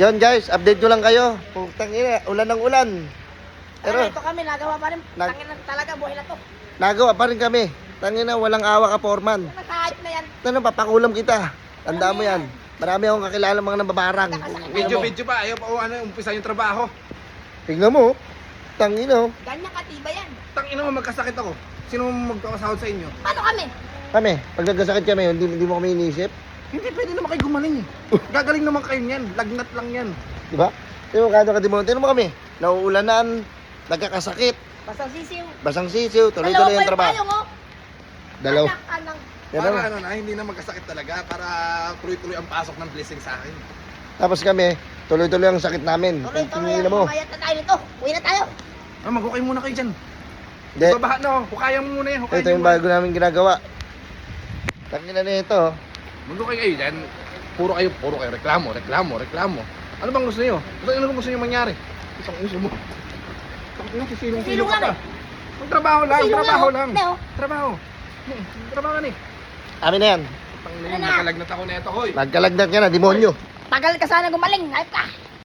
Yon guys, update ko lang kayo. Putang ina, ulan ng ulan. Pero Pero ito kami, nagawa pa rin. Tangin na talaga, buhay na to. nagawa pa rin kami. Tangina, walang awa ka, Foreman. Nakahayop na yan. Ano, papakulam kita. Tandaan mo yan. Marami akong kakilala mga nababarang. Video pa. Ayaw pa umpisa yung trabaho. Tingnan mo. Tangina. Ganyan katiba yan. Tangina mo, magkasakit ako. Sino magpapasahod sa inyo? Paano kami? Kami, pag nagkasakit kami, hindi mo kami iniisip. Hindi pwede naman kayo gumaling eh. Gagaling naman kayo niyan. Lagnat lang yan. Di ba? Tingnan mo, kado ka Dimon. Tingnan mo kami. Nauulanan, nagkakasakit, Basta sisiw. basang sisiw, tuloy-tuloy yung trabaho. Dalawa pa yung Dalaw. Anak. Yan Para naman. ano na, hindi na magkasakit talaga. Para tuloy-tuloy ang pasok ng blessing sa akin. Tapos kami, tuloy-tuloy ang sakit namin. Tuloy-tuloy Tingnan yan. mo. Mamayat na tayo nito. Uwi na tayo. Mag-ukay muna kayo dyan. Hindi. Babaha na oh. Hukayan mo muna yan. Hukayan Ito yung bago namin ginagawa. Tangina na ito. Mag-ukay kayo dyan. Puro kayo reklamo. Ano bang gusto niyo? Ano bang gusto niyo mangyari? Isang uso mo. Tangina, sisilong Silong ka lang pa. Magtrabaho lang, Silong trabaho lang, lang. oh. Hindi, oh. Trabaho. Trabaho ka ni. Amin na yan. Tangina, Ano na? nakalagnat ako na ito, hoy. Nagkalagnat ka na, demonyo. Tagal ka sana gumaling. Hayop ka.